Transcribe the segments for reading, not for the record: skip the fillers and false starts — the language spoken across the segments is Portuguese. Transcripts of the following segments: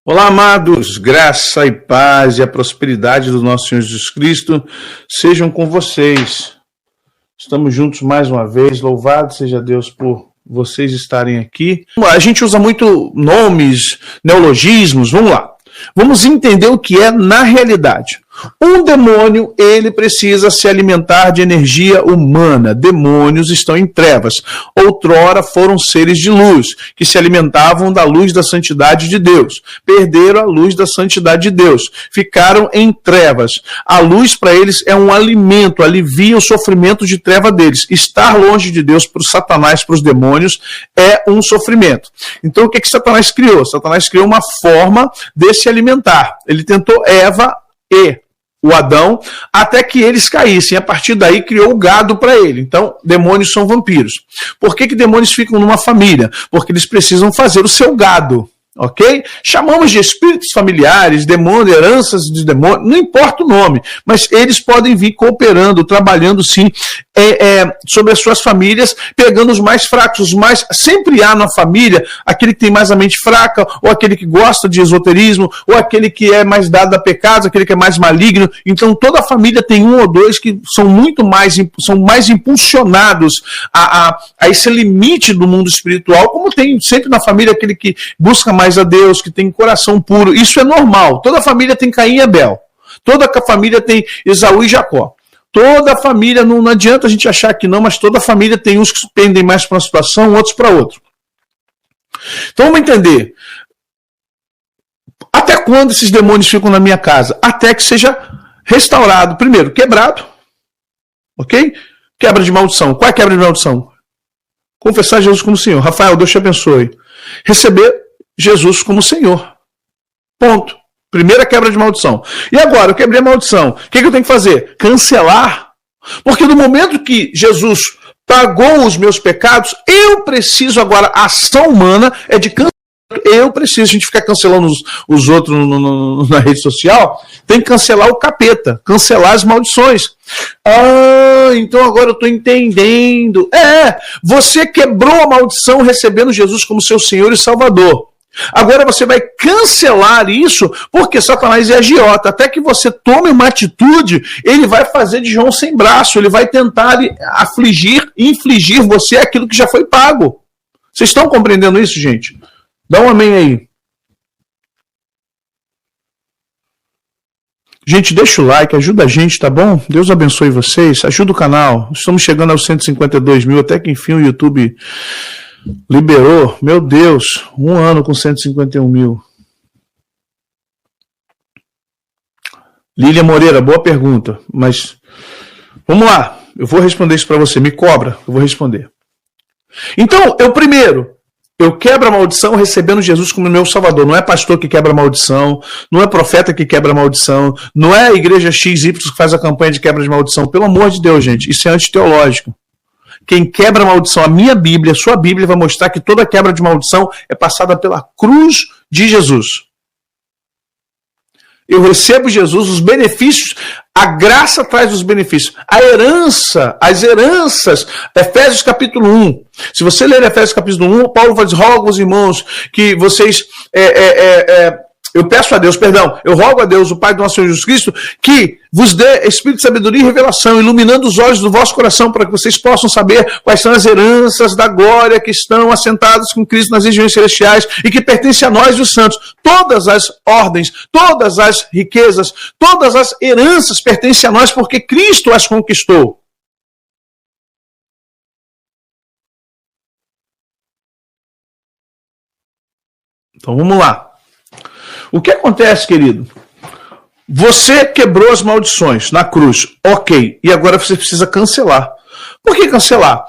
Olá, amados, graça e paz e a prosperidade do nosso Senhor Jesus Cristo sejam com vocês. Estamos juntos mais uma vez, louvado seja Deus por vocês estarem aqui. A gente usa muito nomes, neologismos, vamos lá. Vamos entender o que é na realidade. Um demônio, ele precisa se alimentar de energia humana. Demônios estão em trevas. Outrora foram seres de luz, que se alimentavam da luz da santidade de Deus. Perderam a luz da santidade de Deus. Ficaram em trevas. A luz para eles é um alimento, alivia o sofrimento de treva deles. Estar longe de Deus para o Satanás, para os demônios, é um sofrimento. Então o que Satanás criou? Satanás criou uma forma de se alimentar. Ele tentou Eva e o Adão, até que eles caíssem. A partir daí criou o gado para ele. Então, demônios são vampiros. Por que demônios ficam numa família? Porque eles precisam fazer o seu gado. Ok? Chamamos de espíritos familiares, demônios, heranças de demônios, não importa o nome, mas eles podem vir cooperando, trabalhando sim, sobre as suas famílias, pegando os mais fracos, os mais. Sempre há na família aquele que tem mais a mente fraca, ou aquele que gosta de esoterismo, ou aquele que é mais dado a pecados, aquele que é mais maligno. Então toda a família tem um ou dois que são mais impulsionados a esse limite do mundo espiritual, como tem sempre na família aquele que busca mais a Deus, que tem coração puro. Isso é normal. Toda família tem Caim e Abel. Toda família tem Esaú e Jacó. Toda família, não adianta a gente achar que não, mas toda família tem uns que pendem mais para uma situação, outros para outra. Então vamos entender. Até quando esses demônios ficam na minha casa? Até que seja restaurado. Primeiro, quebrado. Ok? Quebra de maldição. Qual é a quebra de maldição? Confessar Jesus como Senhor. Rafael, Deus te abençoe. Receber Jesus como Senhor. Ponto. Primeira quebra de maldição. E agora, eu quebrei a maldição. O que eu tenho que fazer? Cancelar. Porque no momento que Jesus pagou os meus pecados, eu preciso agora, a ação humana é de cancelar. Eu preciso, a gente ficar cancelando os outros na rede social, tem que cancelar o capeta, cancelar as maldições. Ah, então agora eu estou entendendo. Você quebrou a maldição recebendo Jesus como seu Senhor e Salvador. Agora você vai cancelar isso, porque Satanás é agiota. Até que você tome uma atitude, ele vai fazer de João sem braço, ele vai tentar infligir você aquilo que já foi pago. Vocês estão compreendendo isso, gente? Dá um amém aí. Gente, deixa o like, ajuda a gente, tá bom? Deus abençoe vocês, ajuda o canal. Estamos chegando aos 152 mil, até que enfim o YouTube liberou. Meu Deus, um ano com 151 mil. Lília Moreira, boa pergunta, mas vamos lá, eu vou responder isso para você, me cobra, eu vou responder. Então, eu quebro a maldição recebendo Jesus como meu Salvador. Não é pastor que quebra a maldição, não é profeta que quebra a maldição, não é a igreja XY que faz a campanha de quebra de maldição. Pelo amor de Deus, gente, isso é antiteológico. Quem quebra a maldição, a minha Bíblia, a sua Bíblia vai mostrar que toda quebra de maldição é passada pela cruz de Jesus. Eu recebo Jesus, os benefícios, a graça traz os benefícios. A herança, as heranças, Efésios capítulo 1. Se você ler Efésios capítulo 1, Paulo vai dizer, rogo aos irmãos que vocês... eu rogo a Deus, o Pai do nosso Senhor Jesus Cristo, que vos dê espírito de sabedoria e revelação, iluminando os olhos do vosso coração, para que vocês possam saber quais são as heranças da glória que estão assentadas com Cristo nas regiões celestiais e que pertencem a nós, os santos. Todas as ordens, todas as riquezas, todas as heranças pertencem a nós, porque Cristo as conquistou. Então vamos lá. O que acontece, querido? Você quebrou as maldições na cruz. Ok. E agora você precisa cancelar. Por que cancelar?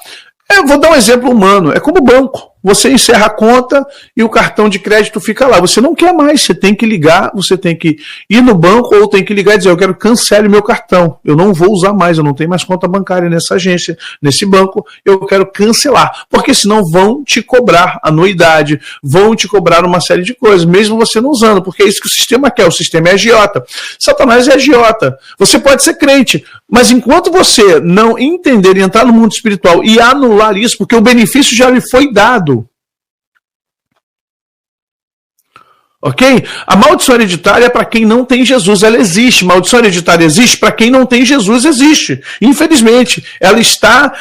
Eu vou dar um exemplo humano. É como o banco. Você encerra a conta e o cartão de crédito fica lá. Você não quer mais. Você tem que ligar, você tem que ir no banco ou tem que ligar e dizer, eu quero que cancele meu cartão. Eu não vou usar mais, eu não tenho mais conta bancária nessa agência, nesse banco. Eu quero cancelar. Porque senão vão te cobrar anuidade, vão te cobrar uma série de coisas, mesmo você não usando. Porque é isso que o sistema quer. O sistema é agiota. Satanás é agiota. Você pode ser crente, mas enquanto você não entender e entrar no mundo espiritual e anular isso, porque o benefício já lhe foi dado, Ok? A maldição hereditária é para quem não tem Jesus, ela existe. Maldição hereditária existe para quem não tem Jesus, existe. Infelizmente, ela está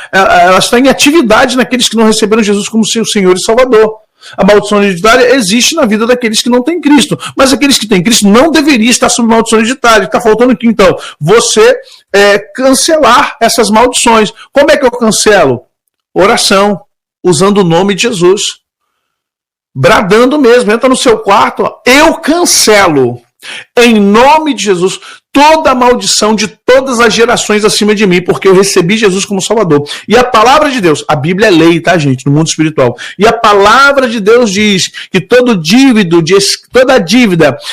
em atividade naqueles que não receberam Jesus como seu Senhor e Salvador. A maldição hereditária existe na vida daqueles que não têm Cristo. Mas aqueles que têm Cristo não deveriam estar sob maldição hereditária. Está faltando aqui, então, você cancelar essas maldições. Como é que eu cancelo? Oração, usando o nome de Jesus. Bradando mesmo, entra no seu quarto, ó, eu cancelo, em nome de Jesus, toda a maldição de todas as gerações acima de mim, porque eu recebi Jesus como Salvador. E a palavra de Deus, a Bíblia é lei, tá, gente, no mundo espiritual. E a palavra de Deus diz que toda dívida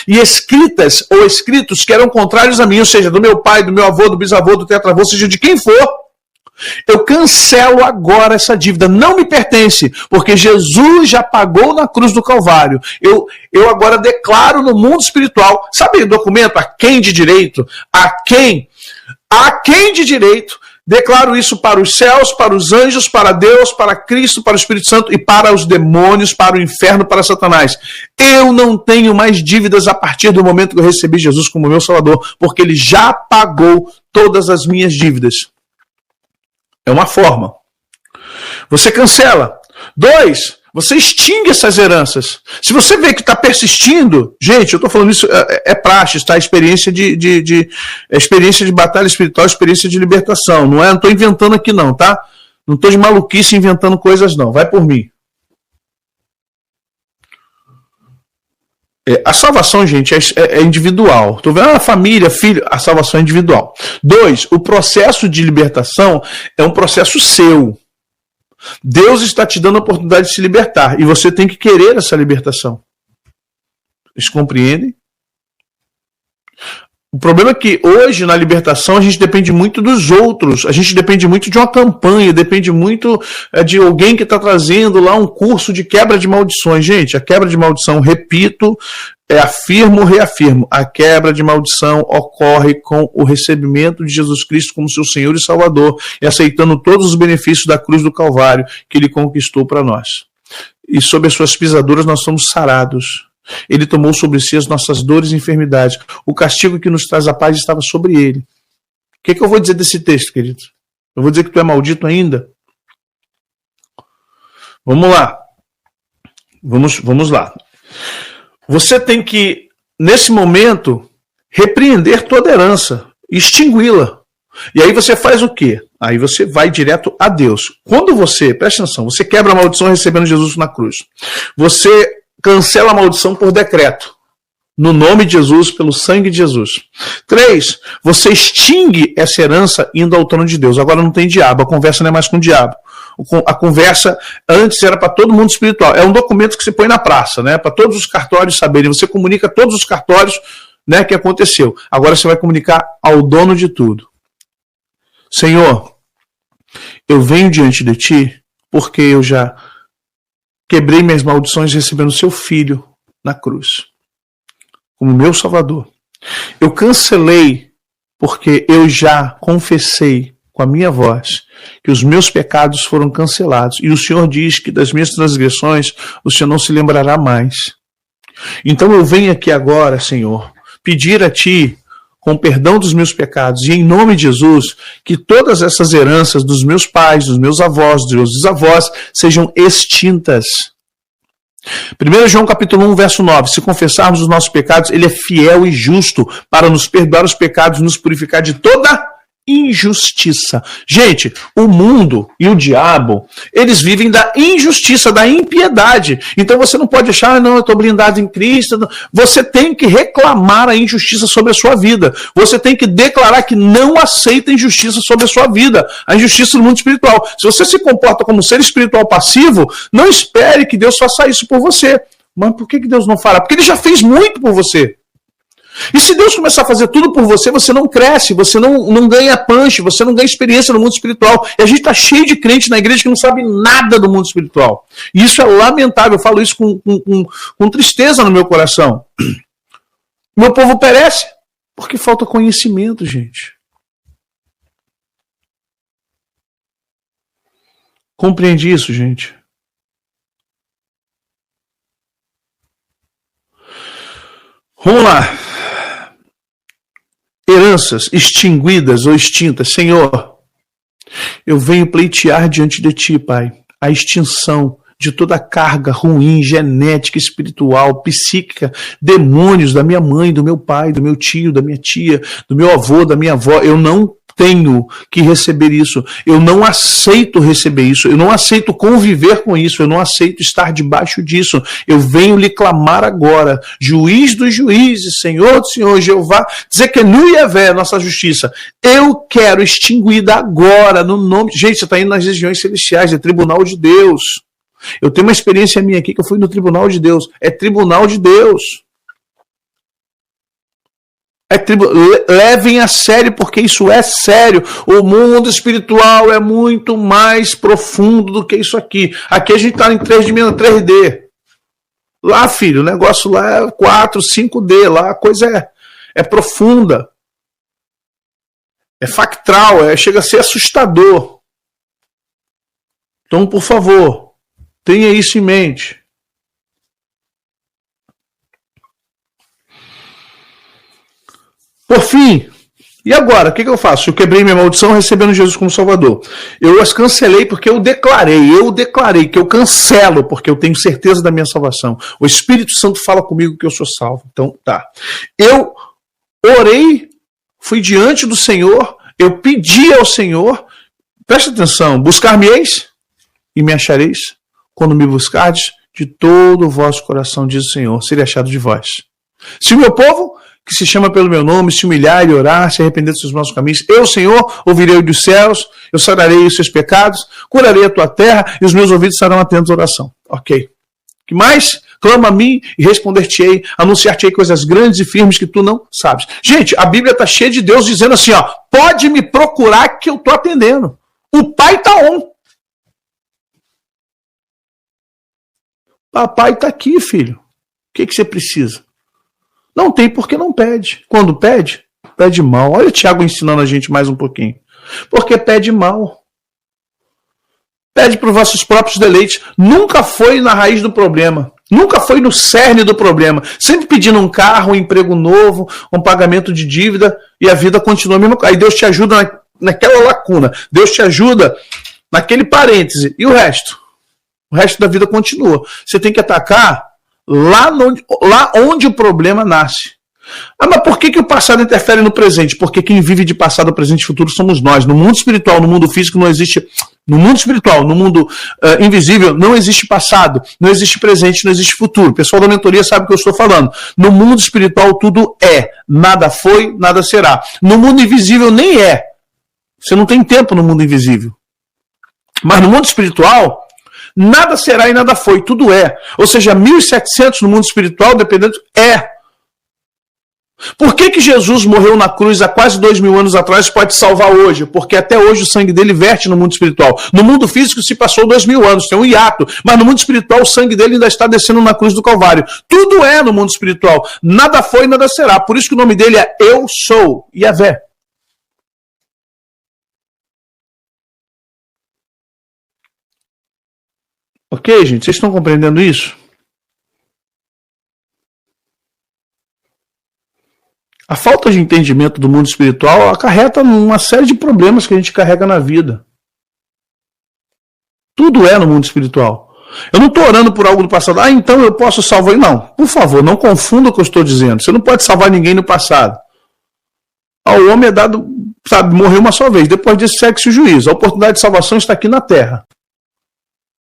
e escritas ou escritos que eram contrários a mim, ou seja, do meu pai, do meu avô, do bisavô, do tetravô, seja de quem for, eu cancelo agora essa dívida, não me pertence, porque Jesus já pagou na cruz do Calvário. Eu agora declaro no mundo espiritual, sabe o documento? A quem de direito? A quem de direito? Declaro isso para os céus, para os anjos, para Deus, para Cristo, para o Espírito Santo e para os demônios, para o inferno, para Satanás. Eu não tenho mais dívidas a partir do momento que eu recebi Jesus como meu Salvador, porque Ele já pagou todas as minhas dívidas. É uma forma. Você cancela. 2, você extingue essas heranças. Se você vê que está persistindo, gente, eu estou falando isso, é praxe, tá? Experiência experiência de batalha espiritual, experiência de libertação. Não estou inventando aqui não, tá? Não estou de maluquice inventando coisas não. Vai por mim. A salvação, gente, é individual. Estou vendo a família, filho, a salvação é individual. 2, o processo de libertação é um processo seu. Deus está te dando a oportunidade de se libertar e você tem que querer essa libertação. Vocês compreendem? O problema é que hoje, na libertação, a gente depende muito dos outros, a gente depende muito de uma campanha, depende muito de alguém que está trazendo lá um curso de quebra de maldições. Gente, a quebra de maldição, repito, afirmo, reafirmo, a quebra de maldição ocorre com o recebimento de Jesus Cristo como seu Senhor e Salvador e aceitando todos os benefícios da cruz do Calvário que Ele conquistou para nós. E sob as suas pisaduras nós somos sarados. Ele tomou sobre si as nossas dores e enfermidades. O castigo que nos traz a paz estava sobre ele. O que eu vou dizer desse texto, querido? Eu vou dizer que tu é maldito ainda? Vamos lá. Vamos lá. Você tem que, nesse momento, repreender toda herança, extingui-la. E aí você faz o quê? Aí você vai direto a Deus. Quando você, presta atenção, você quebra a maldição recebendo Jesus na cruz. Você cancela a maldição por decreto. No nome de Jesus, pelo sangue de Jesus. 3, você extingue essa herança indo ao trono de Deus. Agora não tem diabo, a conversa não é mais com o diabo. A conversa antes era para todo mundo espiritual. É um documento que você põe na praça, né? Para todos os cartórios saberem. Você comunica a todos os cartórios, né, que aconteceu. Agora você vai comunicar ao dono de tudo. Senhor, eu venho diante de ti porque eu já quebrei minhas maldições recebendo seu filho na cruz, como meu Salvador. Eu cancelei porque eu já confessei com a minha voz que os meus pecados foram cancelados. E o Senhor diz que das minhas transgressões o Senhor não se lembrará mais. Então eu venho aqui agora, Senhor, pedir a Ti, com perdão dos meus pecados, e em nome de Jesus, que todas essas heranças dos meus pais, dos meus avós, dos meus bisavós, sejam extintas. 1 João capítulo 1, verso 9, se confessarmos os nossos pecados, Ele é fiel e justo para nos perdoar os pecados e nos purificar de toda injustiça. Gente, o mundo e o diabo, eles vivem da injustiça, da impiedade. Então você não pode achar, não, eu estou blindado em Cristo. Você tem que reclamar a injustiça sobre a sua vida. Você tem que declarar que não aceita injustiça sobre a sua vida. A injustiça no mundo espiritual. Se você se comporta como um ser espiritual passivo, não espere que Deus faça isso por você. Mas por que Deus não fará? Porque Ele já fez muito por você. E se Deus começar a fazer tudo por você, você não cresce, você não ganha punch, você não ganha experiência no mundo espiritual. E a gente está cheio de crente na igreja que não sabe nada do mundo espiritual. E isso é lamentável, eu falo isso com tristeza no meu coração. Meu povo perece porque falta conhecimento, gente. Compreende isso, gente? Vamos lá. Heranças extinguidas ou extintas. Senhor, eu venho pleitear diante de Ti, Pai, a extinção de toda a carga ruim, genética, espiritual, psíquica, demônios da minha mãe, do meu pai, do meu tio, da minha tia, do meu avô, da minha avó. Eu não tenho que receber isso. Eu não aceito receber isso. Eu não aceito conviver com isso. Eu não aceito estar debaixo disso. Eu venho lhe clamar agora, juiz dos juízes, Senhor do Senhor, Jeová, Zekenu Yavé, nossa justiça. Eu quero extinguida agora, no nome... Gente, você está indo nas regiões celestiais, é tribunal de Deus. Eu tenho uma experiência minha aqui que eu fui no tribunal de Deus. É tribunal de Deus. Levem a sério, porque isso é sério. O mundo espiritual é muito mais profundo do que isso aqui. Aqui a gente está em 3D. Lá, filho, o negócio lá é 4, 5D. Lá a coisa é profunda. É factual, chega a ser assustador. Então, por favor, tenha isso em mente. Por fim, e agora? O que eu faço? Eu quebrei minha maldição recebendo Jesus como Salvador. Eu as cancelei porque eu declarei que eu cancelo porque eu tenho certeza da minha salvação. O Espírito Santo fala comigo que eu sou salvo. Então, tá. Eu orei, fui diante do Senhor, eu pedi ao Senhor, presta atenção, buscar-me-eis e me achareis, quando me buscardes de todo o vosso coração, diz o Senhor, serei achado de vós. Se o meu povo, que se chama pelo meu nome, se humilhar e orar, se arrepender dos seus maus caminhos, eu, Senhor, ouvirei dos céus, eu sararei os seus pecados, curarei a tua terra e os meus ouvidos estarão atentos à oração. Ok. Que mais? Clama a mim e responder-te-ei, anunciar-te-ei coisas grandes e firmes que tu não sabes. Gente, a Bíblia está cheia de Deus dizendo assim, ó, pode me procurar que eu estou atendendo. O Pai está on. Papai está aqui, filho. O que você precisa? Não tem porque não pede. Quando pede, pede mal. Olha o Tiago ensinando a gente mais um pouquinho. Porque pede mal. Pede para os vossos próprios deleites. Nunca foi na raiz do problema. Nunca foi no cerne do problema. Sempre pedindo um carro, um emprego novo, um pagamento de dívida e a vida continua a mesma coisa. Aí Deus te ajuda naquela lacuna. Deus te ajuda naquele parêntese. E o resto? O resto da vida continua. Você tem que atacar lá onde o problema nasce. Ah, mas por que o passado interfere no presente? Porque quem vive de passado, presente e futuro somos nós. No mundo espiritual, no mundo físico não existe... No mundo espiritual, no mundo invisível, não existe passado, não existe presente, não existe futuro. O pessoal da mentoria sabe o que eu estou falando. No mundo espiritual tudo é. Nada foi, nada será. No mundo invisível nem é. Você não tem tempo no mundo invisível. Mas no mundo espiritual... nada será e nada foi, tudo é. Ou seja, 1700 no mundo espiritual, dependendo, é. Por que Jesus morreu na cruz há quase 2000 anos atrás e pode salvar hoje? Porque até hoje o sangue dele verte no mundo espiritual. No mundo físico se passou 2000 anos, tem um hiato. Mas no mundo espiritual o sangue dele ainda está descendo na cruz do Calvário. Tudo é no mundo espiritual. Nada foi, nada será. Por isso que o nome dele é Eu Sou, Yavé. Ok, gente? Vocês estão compreendendo isso? A falta de entendimento do mundo espiritual acarreta uma série de problemas que a gente carrega na vida. Tudo é no mundo espiritual. Eu não estou orando por algo do passado. Ah, então eu posso salvar. Não, por favor, não confunda o que eu estou dizendo. Você não pode salvar ninguém no passado. Ao homem é dado, sabe, morreu uma só vez. Depois disso segue-se o juízo. A oportunidade de salvação está aqui na terra.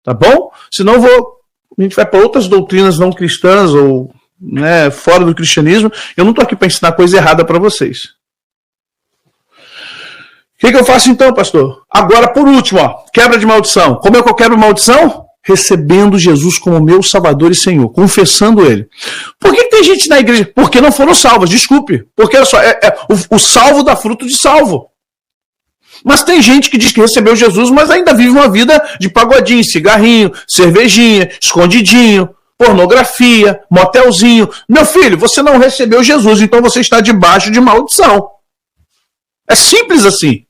Tá bom? Senão a gente vai para outras doutrinas não cristãs ou fora do cristianismo. Eu não estou aqui para ensinar coisa errada para vocês. O que eu faço então, pastor? Agora, por último, quebra de maldição. Como é que eu quebro maldição? Recebendo Jesus como meu Salvador e Senhor, confessando Ele. Por que tem gente na igreja? Porque não foram salvos, desculpe. Porque olha só, o salvo dá fruto de salvo. Mas tem gente que diz que recebeu Jesus, mas ainda vive uma vida de pagodinho, cigarrinho, cervejinha, escondidinho, pornografia, motelzinho. Meu filho, você não recebeu Jesus, então você está debaixo de maldição. É simples assim.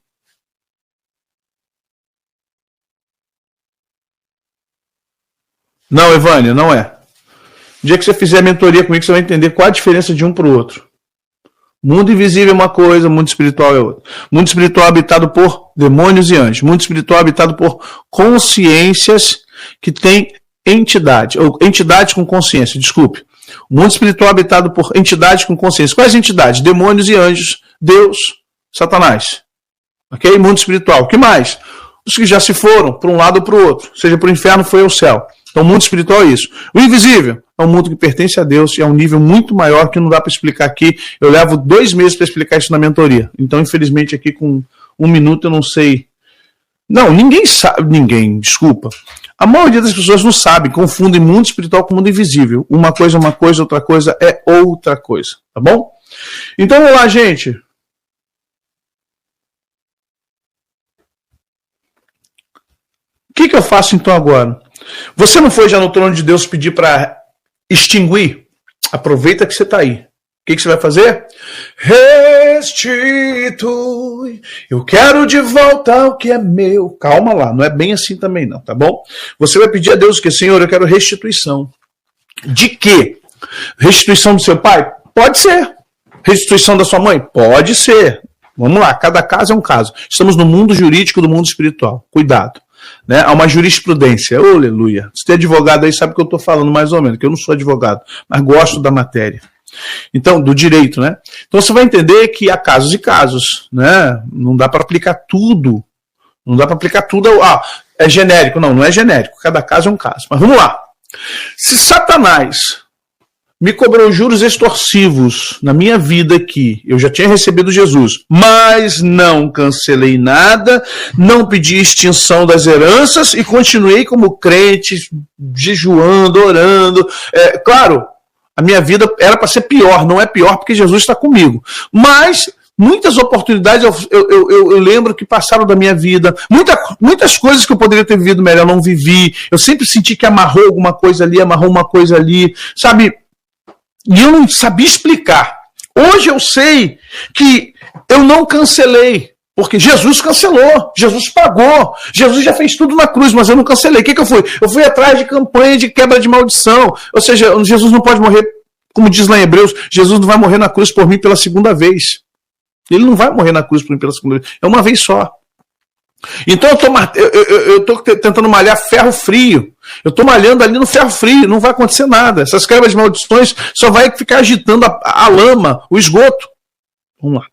Não, Evânia, não é. O dia que você fizer a mentoria comigo, você vai entender qual a diferença de um para o outro. Mundo invisível é uma coisa, mundo espiritual é outra. Mundo espiritual é habitado por demônios e anjos. Mundo espiritual é habitado por consciências que têm entidade, ou entidades com consciência, desculpe. O mundo espiritual é habitado por entidades com consciência. Quais entidades? Demônios e anjos, Deus, Satanás. Ok? Mundo espiritual. O que mais? Os que já se foram para um lado ou para o outro. Seja para o inferno, foi ao céu. Então o mundo espiritual é isso. O invisível é um mundo que pertence a Deus e é um nível muito maior que não dá para explicar aqui. Eu levo 2 meses para explicar isso na mentoria. Então, infelizmente, aqui com 1 minuto eu não sei. Não, ninguém sabe. Ninguém, desculpa. A maioria das pessoas não sabe, confundem mundo espiritual com mundo invisível. Uma coisa é uma coisa, outra coisa é outra coisa. Tá bom? Então vamos lá, gente. O que eu faço então agora? Você não foi já no trono de Deus pedir para extinguir? Aproveita que você está aí. O que você vai fazer? Restitui. Eu quero de volta o que é meu. Calma lá, não é bem assim também não, tá bom? Você vai pedir a Deus o que? Senhor, eu quero restituição. De quê? Restituição do seu pai? Pode ser. Restituição da sua mãe? Pode ser. Vamos lá, cada caso é um caso. Estamos no mundo jurídico do mundo espiritual. Cuidado. Né? Há uma jurisprudência. Oh, aleluia. Se tem advogado aí, sabe o que eu estou falando mais ou menos, que eu não sou advogado, mas gosto da matéria. Então, do direito, né? Então você vai entender que há casos e casos, né? Não dá para aplicar tudo. Não dá para aplicar tudo. É genérico. Não, não é genérico. Cada caso é um caso. Mas vamos lá. Se Satanás me cobrou juros extorsivos na minha vida aqui, eu já tinha recebido Jesus, mas não cancelei nada, não pedi extinção das heranças e continuei como crente, jejuando, orando. Claro, a minha vida era para ser pior, não é pior porque Jesus está comigo. Mas muitas oportunidades eu lembro que passaram da minha vida. Muitas coisas que eu poderia ter vivido melhor, não vivi. Eu sempre senti que amarrou alguma coisa ali, amarrou uma coisa ali. Sabe? E eu não sabia explicar. Hoje eu sei que eu não cancelei. Porque Jesus cancelou, Jesus pagou, Jesus já fez tudo na cruz, mas eu não cancelei. O que eu fui? Eu fui atrás de campanha de quebra de maldição. Ou seja, Jesus não pode morrer, como diz lá em Hebreus, Jesus não vai morrer na cruz por mim pela segunda vez. Ele não vai morrer na cruz por mim pela segunda vez. É uma vez só. Então eu estou tentando malhar ferro frio. Eu estou malhando ali no ferro frio, não vai acontecer nada. Essas quebras de maldições só vai ficar agitando a lama, o esgoto. Vamos lá.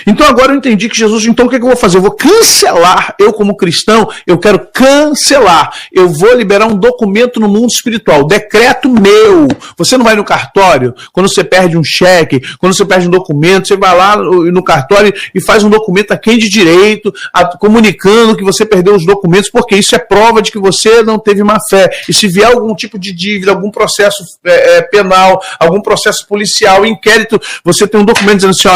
Então agora eu entendi que Jesus, então o que eu vou fazer? Eu vou cancelar, eu como cristão, eu quero cancelar. Eu vou liberar um documento no mundo espiritual, decreto meu. Você não vai no cartório, quando você perde um cheque, quando você perde um documento, você vai lá no cartório e faz um documento a quem de direito, comunicando que você perdeu os documentos, porque isso é prova de que você não teve má fé. E se vier algum tipo de dívida, algum processo penal, algum processo policial, inquérito, você tem um documento dizendo assim,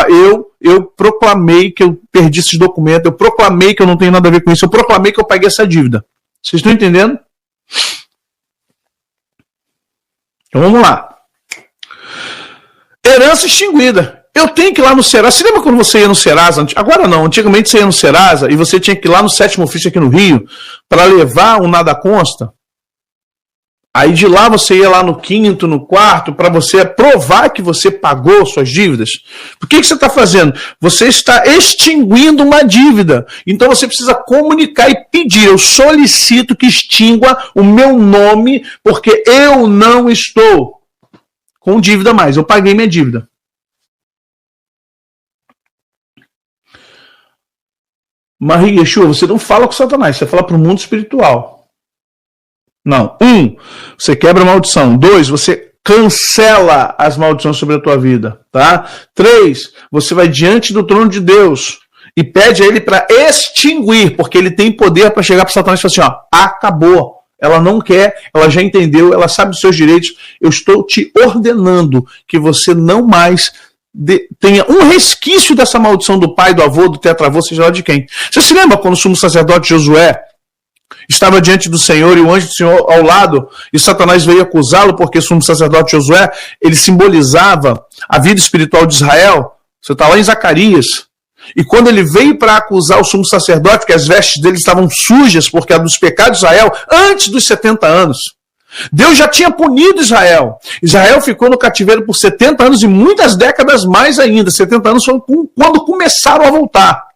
eu proclamei que eu perdi esses documentos, eu proclamei que eu não tenho nada a ver com isso, eu proclamei que eu paguei essa dívida. Vocês estão entendendo? Então vamos lá. Herança extinguida. Eu tenho que ir lá no Serasa. Você lembra quando você ia no Serasa? Agora não, antigamente você ia no Serasa e você tinha que ir lá no 7º ofício aqui no Rio para levar um nada consta. Aí de lá você ia lá no 5º, no 4º, para você provar que você pagou suas dívidas. Por que você está fazendo? Você está extinguindo uma dívida. Então você precisa comunicar e pedir. Eu solicito que extingua o meu nome, porque eu não estou com dívida mais. Eu paguei minha dívida. Maria Yeshua, você não fala com Satanás, você fala para o mundo espiritual. Não. 1, você quebra a maldição. 2, você cancela as maldições sobre a tua vida. Tá? 3, você vai diante do trono de Deus e pede a ele para extinguir, porque ele tem poder para chegar para Satanás e falar assim, acabou. Ela não quer, ela já entendeu, ela sabe dos seus direitos. Eu estou te ordenando que você não mais tenha um resquício dessa maldição do pai, do avô, do tetravô, seja lá de quem. Você se lembra quando o sumo sacerdote Josué estava diante do Senhor e o anjo do Senhor ao lado, e Satanás veio acusá-lo porque o sumo sacerdote Josué, ele simbolizava a vida espiritual de Israel? Você está lá em Zacarias. E quando ele veio para acusar o sumo sacerdote, que as vestes dele estavam sujas porque era dos pecados de Israel, antes dos 70 anos. Deus já tinha punido Israel. Israel ficou no cativeiro por 70 anos e muitas décadas mais ainda. 70 anos foi quando começaram a voltar.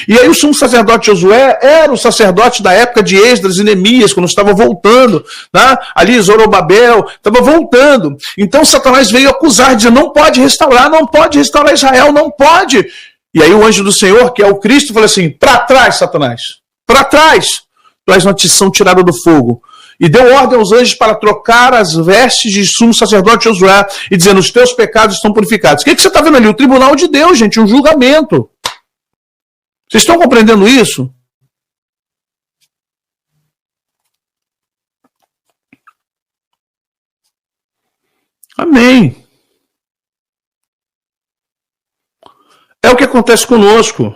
E aí o sumo sacerdote Josué era o sacerdote da época de Esdras e Neemias, quando estava voltando, né? Ali Zorobabel, estava voltando. Então Satanás veio acusar, dizendo, não pode restaurar Israel, não pode. E aí o anjo do Senhor, que é o Cristo, falou assim, para trás, Satanás, para trás, tu és uma tição tirada do fogo. E deu ordem aos anjos para trocar as vestes de sumo sacerdote Josué e dizendo, os teus pecados estão purificados. O que você está vendo ali? O tribunal de Deus, gente, um julgamento. Vocês estão compreendendo isso? Amém. É o que acontece conosco.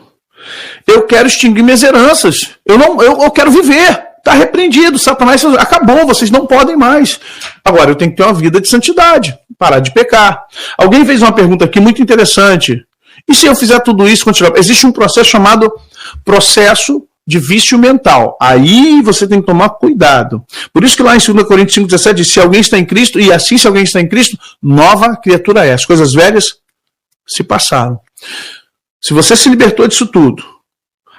Eu quero extinguir minhas heranças. Eu quero viver. Está repreendido. Satanás acabou. Vocês não podem mais. Agora eu tenho que ter uma vida de santidade. Parar de pecar. Alguém fez uma pergunta aqui muito interessante. E se eu fizer tudo isso, continuar? Existe um processo chamado processo de vício mental. Aí você tem que tomar cuidado. Por isso que lá em 2 Coríntios 5,17 diz, se alguém está em Cristo, e assim se alguém está em Cristo, nova criatura é. As coisas velhas se passaram. Se você se libertou disso tudo,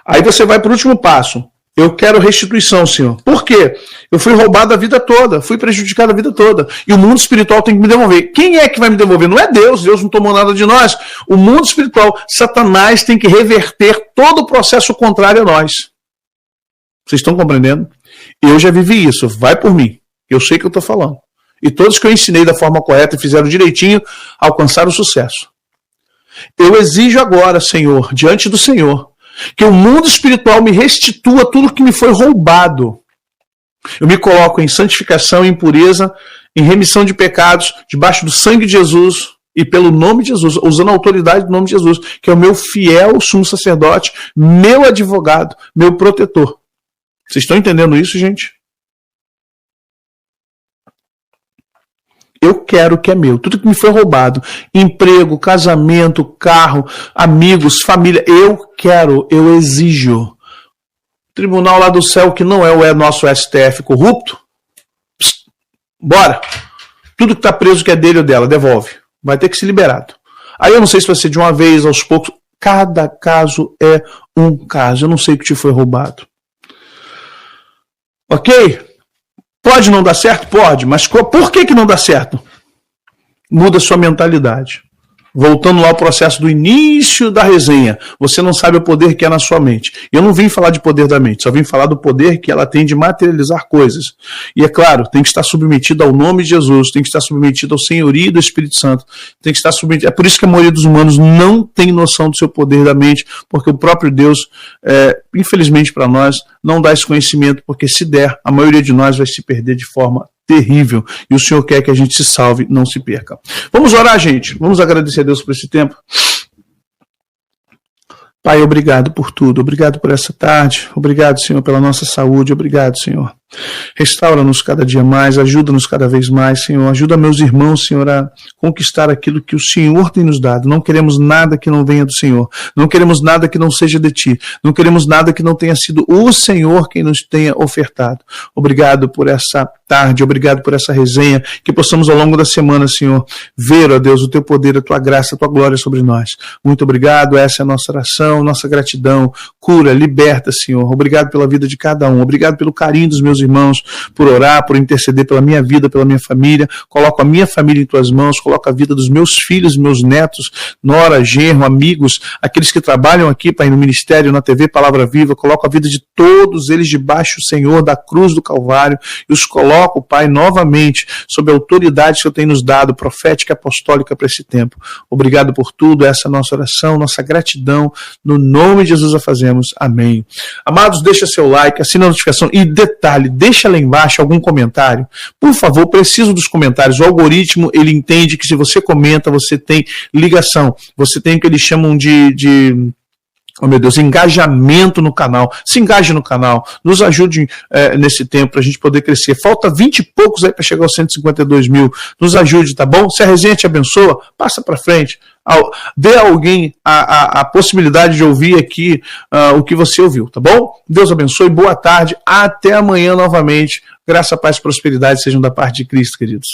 aí você vai para o último passo. Eu quero restituição, Senhor. Por quê? Eu fui roubado a vida toda, fui prejudicado a vida toda. E o mundo espiritual tem que me devolver. Quem é que vai me devolver? Não é Deus, Deus não tomou nada de nós. O mundo espiritual, Satanás tem que reverter todo o processo contrário a nós. Vocês estão compreendendo? Eu já vivi isso, vai por mim. Eu sei o que eu estou falando. E todos que eu ensinei da forma correta e fizeram direitinho, alcançaram o sucesso. Eu exijo agora, Senhor, diante do Senhor, que o mundo espiritual me restitua tudo que me foi roubado. Eu me coloco em santificação, em pureza, em remissão de pecados, debaixo do sangue de Jesus e pelo nome de Jesus, usando a autoridade do nome de Jesus, que é o meu fiel sumo sacerdote, meu advogado, meu protetor. Vocês estão entendendo isso, gente? Eu quero o que é meu. Tudo que me foi roubado. Emprego, casamento, carro, amigos, família. Eu quero, eu exijo. Tribunal lá do céu que não é o nosso STF corrupto. Psst, bora. Tudo que está preso que é dele ou dela, devolve. Vai ter que ser liberado. Aí eu não sei se vai ser de uma vez, aos poucos. Cada caso é um caso. Eu não sei o que te foi roubado. Ok? Pode não dar certo? Pode, mas por que não dá certo? Muda sua mentalidade. Voltando lá ao processo do início da resenha, você não sabe o poder que é na sua mente. Eu não vim falar de poder da mente, só vim falar do poder que ela tem de materializar coisas. E é claro, tem que estar submetido ao nome de Jesus, tem que estar submetido ao senhorio do Espírito Santo, tem que estar submetido. É por isso que a maioria dos humanos não tem noção do seu poder da mente, porque o próprio Deus, infelizmente para nós, não dá esse conhecimento, porque se der, a maioria de nós vai se perder de forma terrível. E o Senhor quer que a gente se salve, não se perca. Vamos orar, gente. Vamos agradecer a Deus por esse tempo. Pai, obrigado por tudo. Obrigado por essa tarde. Obrigado, Senhor, pela nossa saúde. Obrigado, Senhor. Restaura-nos cada dia mais. Ajuda-nos cada vez mais, Senhor. Ajuda meus irmãos, Senhor, a conquistar aquilo que o Senhor tem nos dado. Não queremos nada que não venha do Senhor. Não queremos nada que não seja de Ti. Não queremos nada que não tenha sido o Senhor quem nos tenha ofertado. Obrigado por essa tarde. Obrigado por essa resenha. Que possamos ao longo da semana, Senhor, ver, ó Deus, o Teu poder, a Tua graça, a Tua glória sobre nós. Muito obrigado. Essa é a nossa oração, nossa gratidão. Cura, liberta, Senhor. Obrigado pela vida de cada um. Obrigado pelo carinho dos meus irmãos, por orar, por interceder pela minha vida, pela minha família. Coloco a minha família em Tuas mãos, coloco a vida dos meus filhos, meus netos, nora, genro, amigos, aqueles que trabalham aqui, Pai, no ministério, na TV Palavra Viva. Coloco a vida de todos eles debaixo, Senhor, da cruz do Calvário, e os coloco, Pai, novamente, sob a autoridade que eu tenho nos dado, profética e apostólica para esse tempo. Obrigado por tudo, essa é a nossa oração, nossa gratidão, no nome de Jesus a fazemos. Amém. Amados, deixa seu like, assina a notificação e detalhe, deixa lá embaixo algum comentário. Por favor, preciso dos comentários. O algoritmo, ele entende que se você comenta, você tem ligação. Você tem o que eles chamam de Oh, meu Deus, engajamento no canal. Se engaje no canal. Nos ajude nesse tempo para a gente poder crescer. Falta 20 e poucos aí para chegar aos 152 mil. Nos ajude, tá bom? Se a resenha te abençoa, passa para frente. Dê a alguém a possibilidade de ouvir aqui o que você ouviu, tá bom? Deus abençoe, boa tarde. Até amanhã novamente. Graça, paz e prosperidade sejam da parte de Cristo, queridos.